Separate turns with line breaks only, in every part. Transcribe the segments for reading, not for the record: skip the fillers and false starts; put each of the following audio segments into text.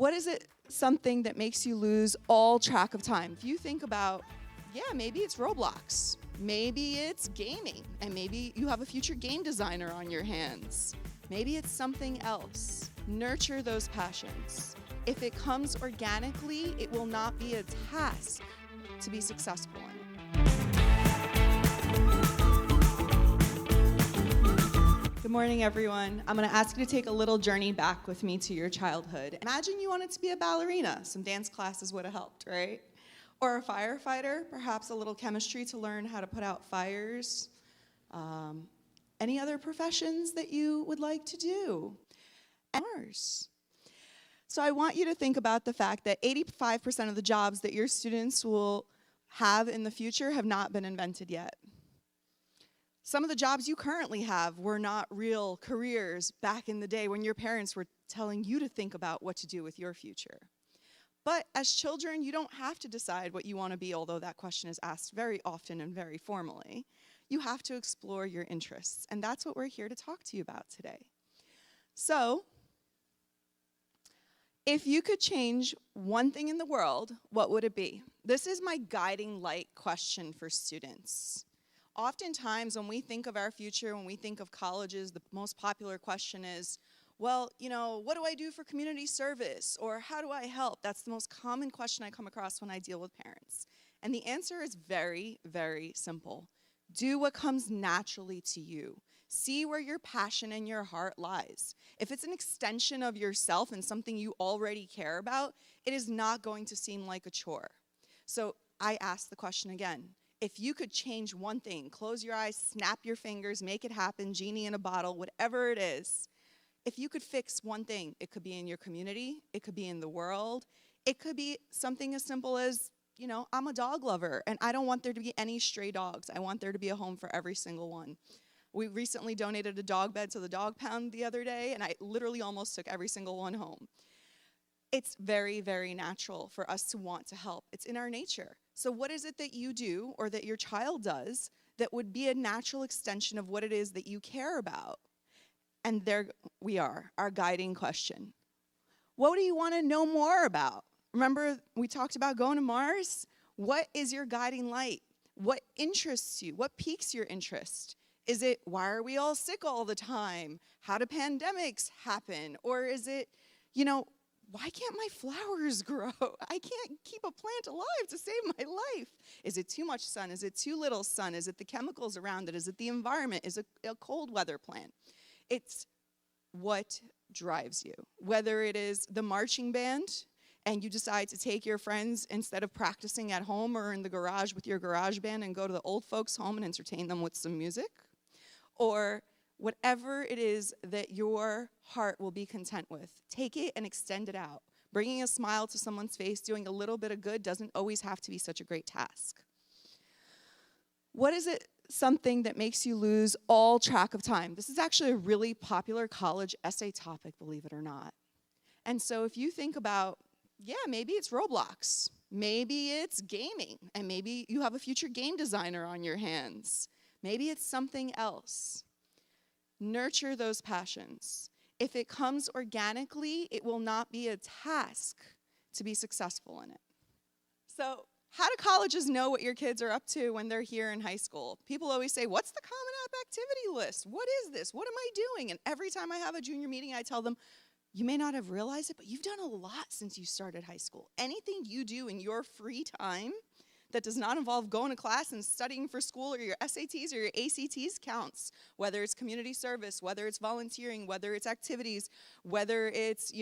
What is it something that makes you lose all track of time? If you think about, maybe it's Roblox, maybe it's gaming, and maybe you have a future game designer on your hands. Maybe it's something else. Nurture those passions. If it comes organically, it will not be a task to be successful in it. Good morning, everyone. I'm going to ask you to take a little journey back with me to your childhood. Imagine you wanted to be a ballerina. Some dance classes would have helped, right? Or a firefighter, perhaps a little chemistry to learn how to put out fires. Any other professions that you would like to do? So I want you to think about the fact that 85% of the jobs that your students will have in the future have not been invented yet. Some of the jobs you currently have were not real careers back in the day when your parents were telling you to think about what to do with your future. But as children, you don't have to decide what you want to be, although that question is asked very often and very formally. You have to explore your interests, and that's what we're here to talk to you about today. So, if you could change one thing in the world, what would it be? This is my guiding light question for students. Oftentimes, when we think of our future, when we think of colleges, the most popular question is, well, what do I do for community service? Or how do I help? That's the most common question I come across when I deal with parents. And the answer is very, very simple. Do what comes naturally to you. See where your passion and your heart lies. If it's an extension of yourself and something you already care about, it is not going to seem like a chore. So I ask the question again. If you could change one thing, close your eyes, snap your fingers, make it happen, genie in a bottle, whatever it is, if you could fix one thing, it could be in your community, it could be in the world, it could be something as simple as, I'm a dog lover, and I don't want there to be any stray dogs. I want there to be a home for every single one. We recently donated a dog bed to the dog pound the other day, and I literally almost took every single one home. It's very, very natural for us to want to help. It's in our nature. So what is it that you do or that your child does that would be a natural extension of what it is that you care about? And there we are, our guiding question. What do you want to know more about? Remember we talked about going to Mars? What is your guiding light? What interests you? What piques your interest? Is it, why are we all sick all the time? How do pandemics happen? Or is it, why can't my flowers grow? I can't keep a plant alive to save my life. Is it too much sun? Is it too little sun? Is it the chemicals around it? Is it the environment? Is it a cold weather plant? It's what drives you. Whether it is the marching band and you decide to take your friends instead of practicing at home or in the garage with your garage band and go to the old folks' home and entertain them with some music, or whatever it is that your heart will be content with, take it and extend it out. Bringing a smile to someone's face, doing a little bit of good doesn't always have to be such a great task. What is it something that makes you lose all track of time? This is actually a really popular college essay topic, believe it or not. And so if you think about, maybe it's Roblox, maybe it's gaming, and maybe you have a future game designer on your hands. Maybe it's something else. Nurture those passions. If it comes organically, it will not be a task to be successful in it. So, how do colleges know what your kids are up to when they're here in high school? People always say, what's the Common App activity list? What is this? What am I doing? And every time I have a junior meeting, I tell them, you may not have realized it, but you've done a lot since you started high school. Anything you do in your free time that does not involve going to class and studying for school or your SATs or your ACTs counts, whether it's community service, whether it's volunteering, whether it's activities, whether it's,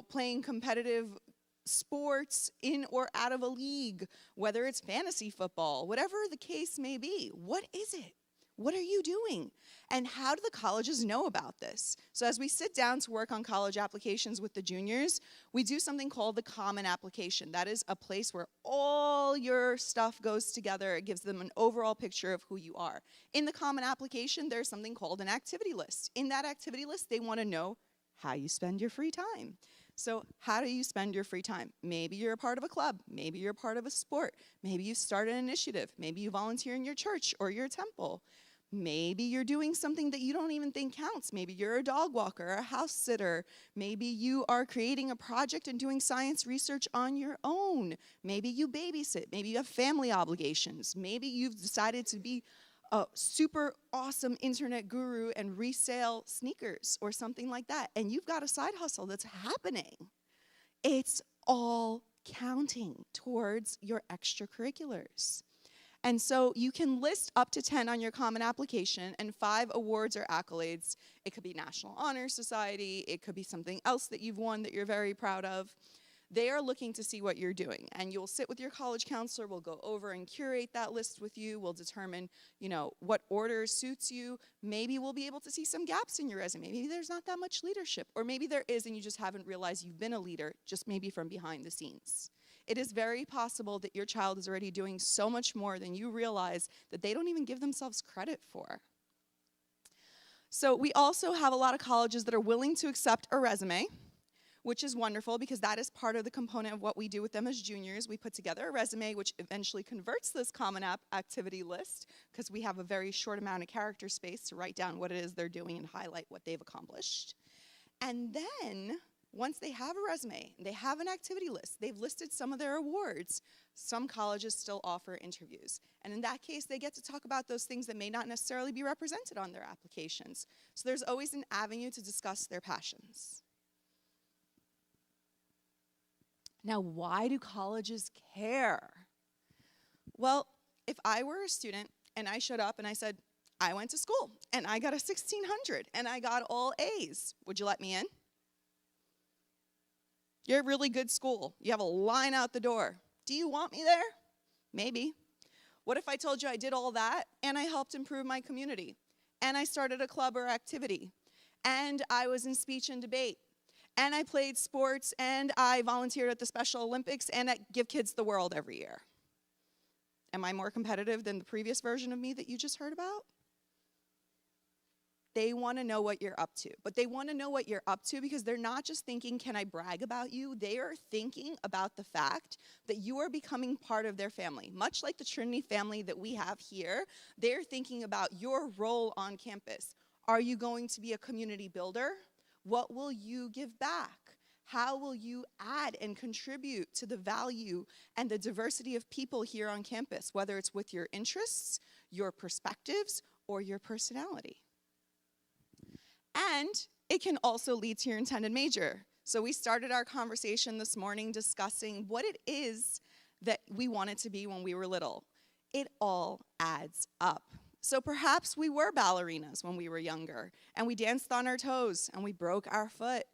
playing competitive sports in or out of a league, whether it's fantasy football, whatever the case may be. What is it? What are you doing? And how do the colleges know about this? So as we sit down to work on college applications with the juniors, we do something called the Common Application. That is a place where all your stuff goes together. It gives them an overall picture of who you are. In the Common Application, there's something called an activity list. In that activity list, they want to know how you spend your free time. So how do you spend your free time? Maybe you're a part of a club. Maybe you're a part of a sport. Maybe you start an initiative. Maybe you volunteer in your church or your temple. Maybe you're doing something that you don't even think counts. Maybe you're a dog walker, a house sitter. Maybe you are creating a project and doing science research on your own. Maybe you babysit. Maybe you have family obligations. Maybe you've decided to be a super awesome internet guru and resell sneakers or something like that. And you've got a side hustle that's happening. It's all counting towards your extracurriculars. And so you can list up to 10 on your common application and 5 awards or accolades. It could be National Honor Society. It could be something else that you've won that you're very proud of. They are looking to see what you're doing. And you'll sit with your college counselor. We'll go over and curate that list with you. We'll determine, what order suits you. Maybe we'll be able to see some gaps in your resume. Maybe there's not that much leadership. Or maybe there is and you just haven't realized you've been a leader, just maybe from behind the scenes. It is very possible that your child is already doing so much more than you realize that they don't even give themselves credit for. So we also have a lot of colleges that are willing to accept a resume, which is wonderful because that is part of the component of what we do with them as juniors. We put together a resume which eventually converts this common activity list because we have a very short amount of character space to write down what it is they're doing and highlight what they've accomplished. And then once they have a resume, they have an activity list, they've listed some of their awards, some colleges still offer interviews. And in that case, they get to talk about those things that may not necessarily be represented on their applications. So there's always an avenue to discuss their passions. Now, why do colleges care? Well, if I were a student and I showed up and I said, I went to school and I got a 1600 and I got all A's, would you let me in? You're a really good school. You have a line out the door. Do you want me there? Maybe. What if I told you I did all that and I helped improve my community and I started a club or activity and I was in speech and debate and I played sports and I volunteered at the Special Olympics and I Give Kids the World every year? Am I more competitive than the previous version of me that you just heard about? They want to know what you're up to. But they want to know what you're up to because they're not just thinking, can I brag about you? They are thinking about the fact that you are becoming part of their family. Much like the Trinity family that we have here, they're thinking about your role on campus. Are you going to be a community builder? What will you give back? How will you add and contribute to the value and the diversity of people here on campus, whether it's with your interests, your perspectives, or your personality? And it can also lead to your intended major. So we started our conversation this morning discussing what it is that we wanted to be when we were little. It all adds up. So perhaps we were ballerinas when we were younger, and we danced on our toes, and we broke our foot.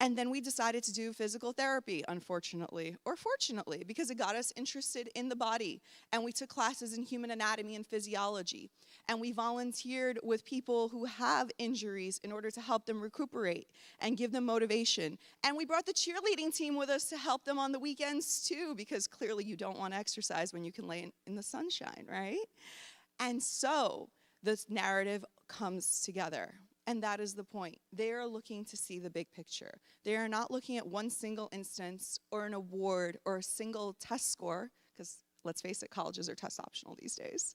And then we decided to do physical therapy, unfortunately, or fortunately, because it got us interested in the body. And we took classes in human anatomy and physiology. And we volunteered with people who have injuries in order to help them recuperate and give them motivation. And we brought the cheerleading team with us to help them on the weekends too, because clearly you don't want to exercise when you can lay in the sunshine, right? And so this narrative comes together. And that is the point. They are looking to see the big picture. They are not looking at one single instance or an award or a single test score, because let's face it, colleges are test optional these days.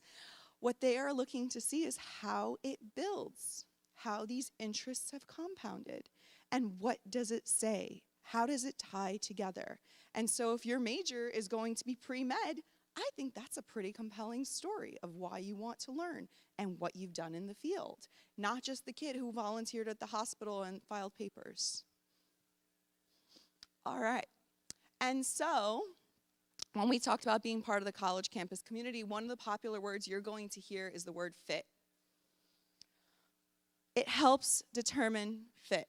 What they are looking to see is how it builds, how these interests have compounded, and what does it say? How does it tie together? And so if your major is going to be pre-med, I think that's a pretty compelling story of why you want to learn and what you've done in the field, not just the kid who volunteered at the hospital and filed papers. All right. And so when we talked about being part of the college campus community, one of the popular words you're going to hear is the word fit. It helps determine fit.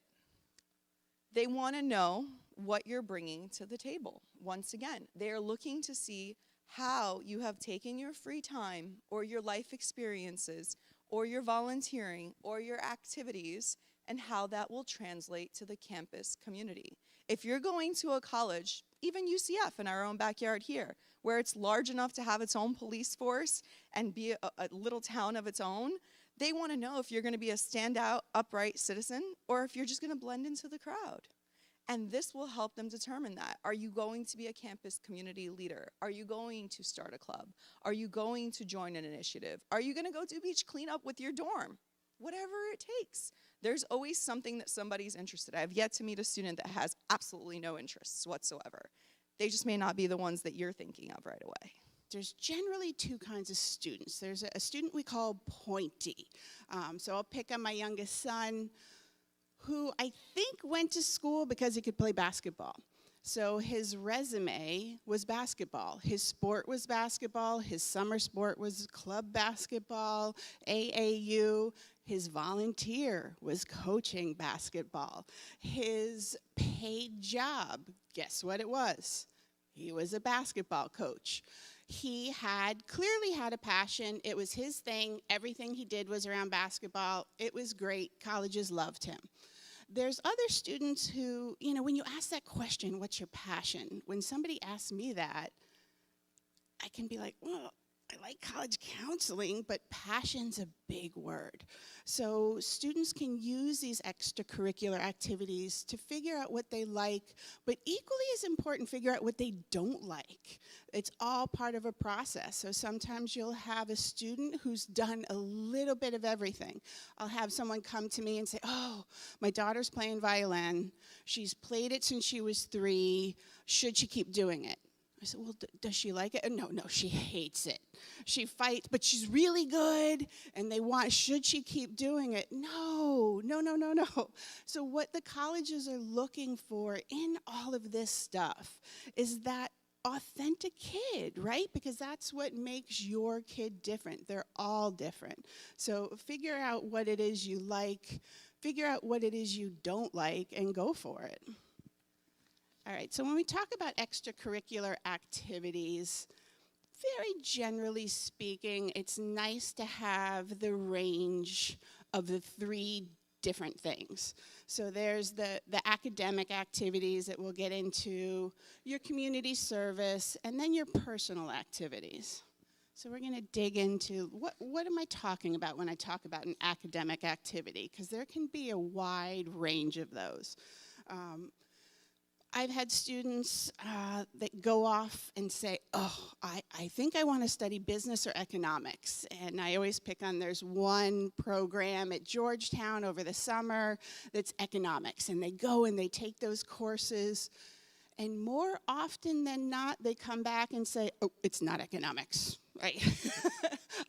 They want to know what you're bringing to the table. Once again, they are looking to see how you have taken your free time or your life experiences or your volunteering or your activities and how that will translate to the campus community. If you're going to a college, even UCF in our own backyard here, where it's large enough to have its own police force and be a little town of its own, they want to know if you're going to be a standout, upright citizen or if you're just going to blend into the crowd. And this will help them determine that. Are you going to be a campus community leader? Are you going to start a club? Are you going to join an initiative? Are you going to go do beach cleanup with your dorm? Whatever it takes. There's always something that somebody's interested in. I've yet to meet a student that has absolutely no interests whatsoever. They just may not be the ones that you're thinking of right away.
There's generally two kinds of students. There's a student we call pointy. So I'll pick on my youngest son, who I think went to school because he could play basketball. So his resume was basketball. His sport was basketball. His summer sport was club basketball, AAU. His volunteer was coaching basketball. His paid job, guess what it was? He was a basketball coach. He clearly had a passion. It was his thing. Everything he did was around basketball. It was great. Colleges loved him. There's other students who, when you ask that question, what's your passion? When somebody asks me that, I can be like, well, I like college counseling, but passion's a big word. So students can use these extracurricular activities to figure out what they like, but equally as important, figure out what they don't like. It's all part of a process. So sometimes you'll have a student who's done a little bit of everything. I'll have someone come to me and say, oh, my daughter's playing violin. She's played it since she was 3. Should she keep doing it? I said, well, does she like it? No, she hates it. She fights, but she's really good, and should she keep doing it? No. So what the colleges are looking for in all of this stuff is that authentic kid, right? Because that's what makes your kid different. They're all different. So figure out what it is you like, figure out what it is you don't like, and go for it. All right, so when we talk about extracurricular activities, very generally speaking, it's nice to have the range of the 3 different things. So there's the academic activities that we'll get into, your community service, and then your personal activities. So we're going to dig into what am I talking about when I talk about an academic activity? Because there can be a wide range of those. I've had students that go off and say, oh, I think I want to study business or economics. And I always pick on, there's one program at Georgetown over the summer that's economics. And they go and they take those courses. And more often than not, they come back and say, oh, it's not economics, right?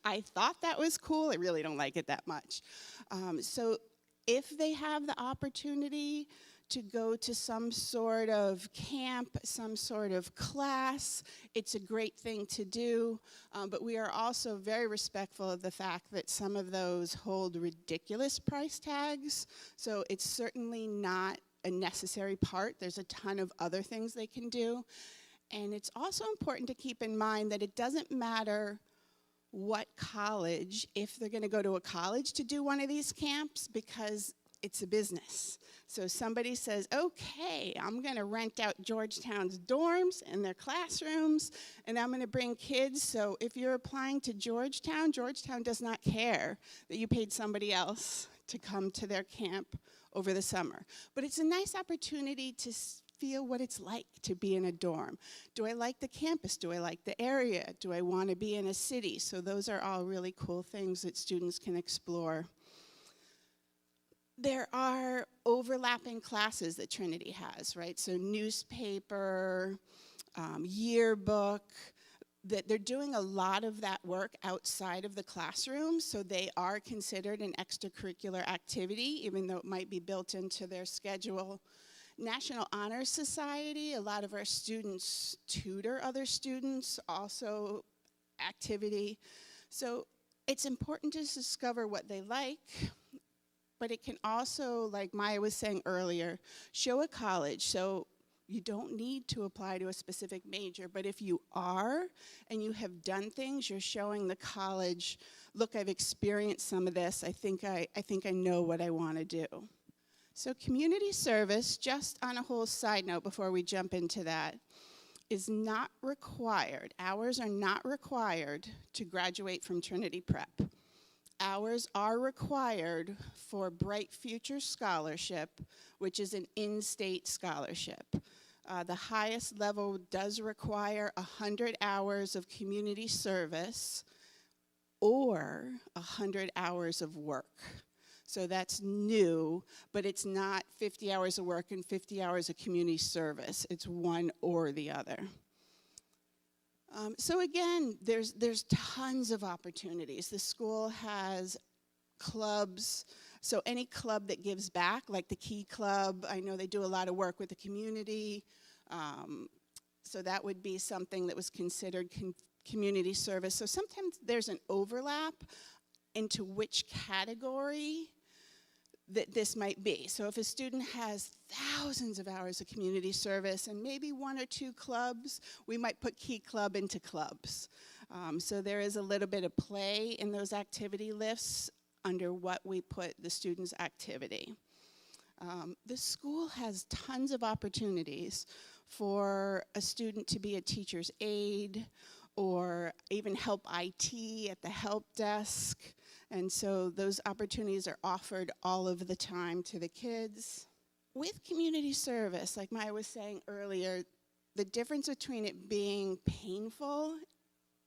I thought that was cool. I really don't like it that much. So if they have the opportunity to go to some sort of camp, some sort of class, it's a great thing to do, but we are also very respectful of the fact that some of those hold ridiculous price tags, so it's certainly not a necessary part. There's a ton of other things they can do, and it's also important to keep in mind that it doesn't matter what college, if they're going to go to a college to do one of these camps, because it's a business. So somebody says, okay, I'm going to rent out Georgetown's dorms and their classrooms, and I'm going to bring kids. So if you're applying to Georgetown, Georgetown does not care that you paid somebody else to come to their camp over the summer. But it's a nice opportunity to feel what it's like to be in a dorm. Do I like the campus? Do I like the area? Do I want to be in a city? So those are all really cool things that students can explore. There are overlapping classes that Trinity has, right? So newspaper, yearbook, that they're doing a lot of that work outside of the classroom, so they are considered an extracurricular activity, even though it might be built into their schedule. National Honor Society, a lot of our students tutor other students, also activity. So it's important to discover what they like, but it can also, like Maya was saying earlier, show a college. So you don't need to apply to a specific major, but if you are and you have done things, you're showing the college, look, I've experienced some of this. I think I know what I want to do. So community service, just on a whole side note before we jump into that, is not required. Hours are not required to graduate from Trinity Prep. Hours are required for Bright Future Scholarship, which is an in-state scholarship. The highest level does require 100 hours of community service or 100 hours of work. So that's new, but it's not 50 hours of work and 50 hours of community service. It's one or the other. So again, there's tons of opportunities. The school has clubs, so any club that gives back, like the Key Club, I know they do a lot of work with the community. So that would be something that was considered community service. So sometimes there's an overlap into which category that this might be. So if a student has thousands of hours of community service and maybe one or two clubs, we might put Key Club into clubs. So there is a little bit of play in those activity lists under what we put the student's activity. The school has tons of opportunities for a student to be a teacher's aide or even help IT at the help desk. And so those opportunities are offered all of the time to the kids. With community service, like Maya was saying earlier, the difference between it being painful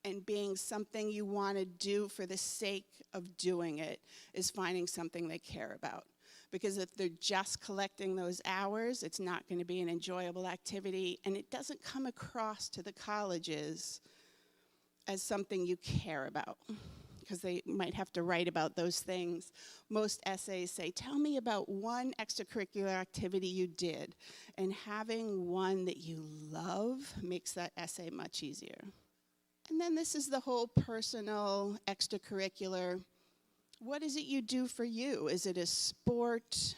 and being something you want to do for the sake of doing it is finding something they care about. Because if they're just collecting those hours, it's not going to be an enjoyable activity, and it doesn't come across to the colleges as something you care about, because they might have to write about those things. Most essays say, tell me about one extracurricular activity you did, and having one that you love makes that essay much easier. And then this is the whole personal extracurricular. What is it you do for you? Is it a sport?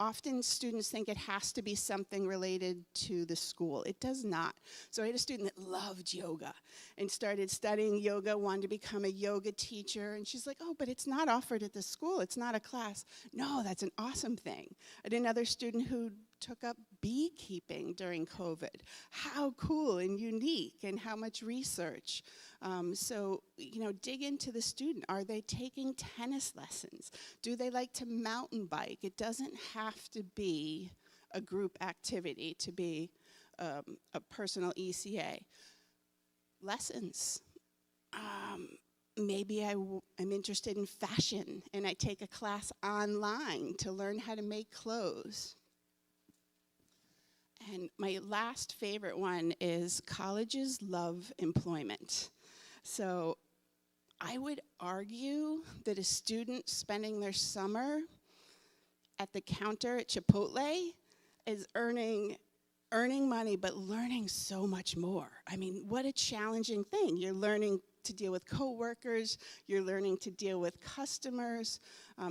Often students think it has to be something related to the school. It does not. So I had a student that loved yoga and started studying yoga, wanted to become a yoga teacher, and she's like, oh, but it's not offered at the school. It's not a class. No, that's an awesome thing. I had another student who took up beekeeping during COVID. How cool and unique, and how much research. So, dig into the student. Are they taking tennis lessons? Do they like to mountain bike? It doesn't have to be a group activity to be a personal ECA. Lessons. Maybe I'm interested in fashion, and I take a class online to learn how to make clothes. And my last favorite one is colleges love employment. So I would argue that a student spending their summer at the counter at Chipotle is earning money, but learning so much more. I mean, what a challenging thing. You're learning to deal with coworkers, you're learning to deal with customers.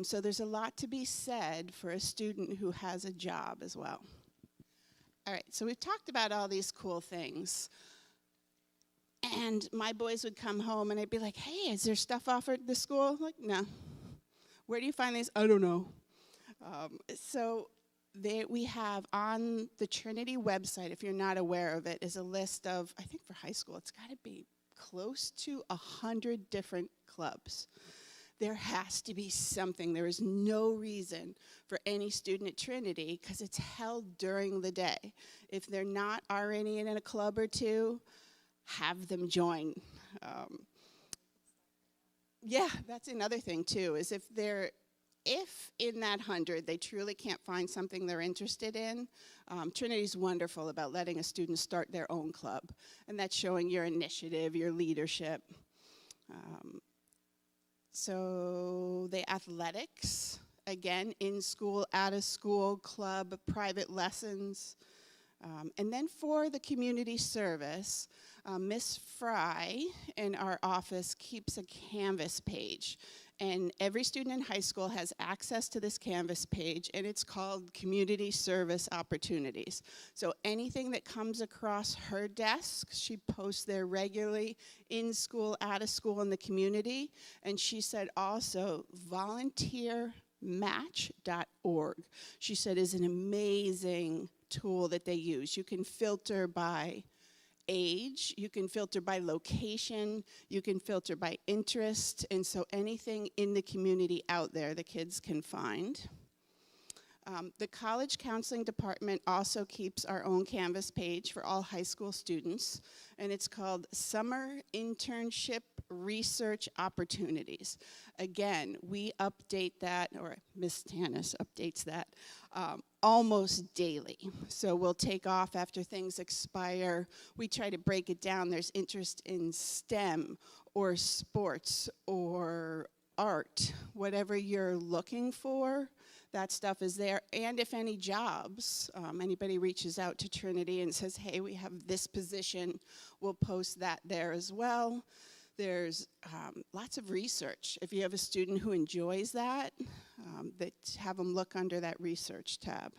So there's a lot to be said for a student who has a job as well. All right, so we've talked about all these cool things. And my boys would come home and I'd be like, hey, is there stuff offered at the school? I'm like, no. Where do you find these? I don't know. So we have on the Trinity website, if you're not aware of it, is a list of, I think for high school, it's got to be close to 100 different clubs. There has to be something. There is no reason for any student at Trinity, because it's held during the day. If they're not already in a club or two, have them join. Yeah, that's another thing too, is if in that 100 they truly can't find something they're interested in, Trinity's wonderful about letting a student start their own club, and that's showing your initiative, your leadership. So the athletics, again, in school, out of school, club, private lessons. And then for the community service, Miss Fry in our office keeps a Canvas page. And every student in high school has access to this Canvas page, and it's called Community Service Opportunities. So anything that comes across her desk, she posts there regularly, in school, out of school, in the community. And she said also volunteermatch.org, she said, is an amazing tool that they use. You can filter by age, you can filter by location, you can filter by interest, and so anything in the community out there the kids can find. The College Counseling Department also keeps our own Canvas page for all high school students, and it's called Summer Internship Research Opportunities. Again, we update that, or Ms. Tanis updates that, almost daily. So we'll take off after things expire. We try to break it down. There's interest in STEM or sports or art, whatever you're looking for. That stuff is there, and if any jobs, anybody reaches out to Trinity and says, hey, we have this position, we'll post that there as well. There's lots of research. If you have a student who enjoys that, have them look under that research tab.